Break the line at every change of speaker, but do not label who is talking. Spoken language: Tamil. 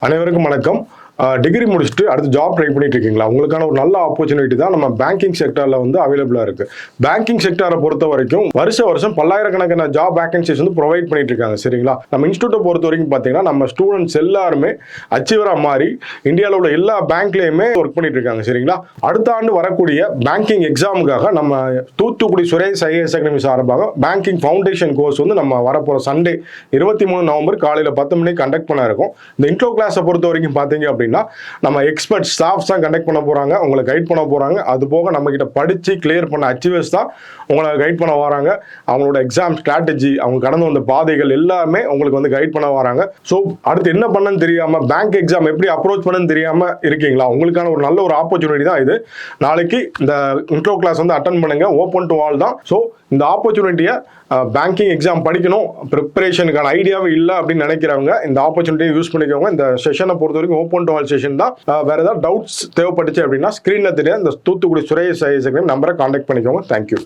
அனைவருக்கும் வணக்கம். டிகிரி முடிச்சுட்டு அடுத்து ஜாப் ட்ரை பண்ணிட்டு இருக்கீங்களா? உங்களுக்கான ஒரு நல்ல ஆப்பர்ச்சுனிட்டி தான் நம்ம பேங்கிங் செக்டர்ல அவைலபிளா இருக்கு. பேங்கிங் செக்டரை பொறுத்த வரைக்கும் வருஷம் பல்லாயிரக்கணக்கான ஜாப் வேகன்சிஸ் ப்ரொவைட் பண்ணிட்டு இருக்காங்க. சரிங்களா? நம்ம இன்ஸ்டியூட்டை பொறுத்த வரைக்கும் பார்த்தீங்கன்னா நம்ம ஸ்டூடெண்ட்ஸ் எல்லாருமே அச்சீவரா மாறி இந்தியாவில் உள்ள எல்லா பேங்க்லயுமே ஒர்க் பண்ணிட்டு இருக்காங்க. சரிங்களா? அடுத்த ஆண்டு வரக்கூடிய பேங்கிங் எக்ஸாமுக்காக நம்ம தூத்துக்குடி சுரேஷ் ஐஏஎஸ் அகாடமி சார்பாக பேங்கிங் ஃபவுண்டேஷன் கோர்ஸ் நம்ம வரப்போற சண்டே 23 நவம்பர் காலையில் 10 மணிக்கு கண்டக்ட் பண்ண இருக்கும். இந்த இன்ட்ரோ கிளாஸை பொறுத்த வரைக்கும் பார்த்தீங்க அப்படின்னா நம்ம எக்ஸ்பர்ட் ஸ்டாஃப்ஸ் தான் கண்டக்ட் பண்ண போறாங்க, உங்களை கைட் பண்ண போறாங்க. அது போக நம்ம கிட்ட படிச்சு கிளியர் பண்ண அச்சீவர்ஸ் தான் உங்களை கைட் பண்ண வராங்க. அவங்களோட எக்ஸாம் ஸ்ட்ராட்டஜி, அவங்க கடந்து வந்த பாதைகள் எல்லாமே உங்களுக்கு கைட் பண்ண வராங்க. ஸோ அடுத்து என்ன பண்ணன்னு தெரியாம, பேங்க் எக்ஸாம் எப்படி அப்ரோச் பண்ணன்னு தெரியாம இருக்கீங்களா? உங்களுக்கான ஒரு நல்ல ஒரு ஆப்பர்ச்சுனிட்டி தான் இது. நாளைக்கு இந்த இன்ட்ரோ கிளாஸ் அட்டன் பண்ணுங்க. ஓப்பன் டு ஆல் தான். ஸோ இந்த ஆப்பர்ச்சுனிட்டியை பேங்கிங் எக்ஸாம் படிக்கணும், ப்ரிப்பரேஷனுக்கான ஐடியாவே இல்லை அப்படின்னு நினைக்கிறவங்க இந்த ஆப்பர்ச்சுனிட்டியை யூஸ் பண்ணிக்கோங்க. இந்த செஷனை பொறுத்த வரைக்கும் ஓப்பன் டு ஆல் செஷன் தான். வேற ஏதாவது டவுட்ஸ் தேவைப்பட்டுச்சு அப்படின்னா ஸ்க்ரீனில் தெரிய இந்த தூத்துக்குடி சுரேஷ் ஐஏஎஸ் அகாடமி நம்பரை கான்டாக்ட் பண்ணிக்கோங்க. தேங்க்யூ.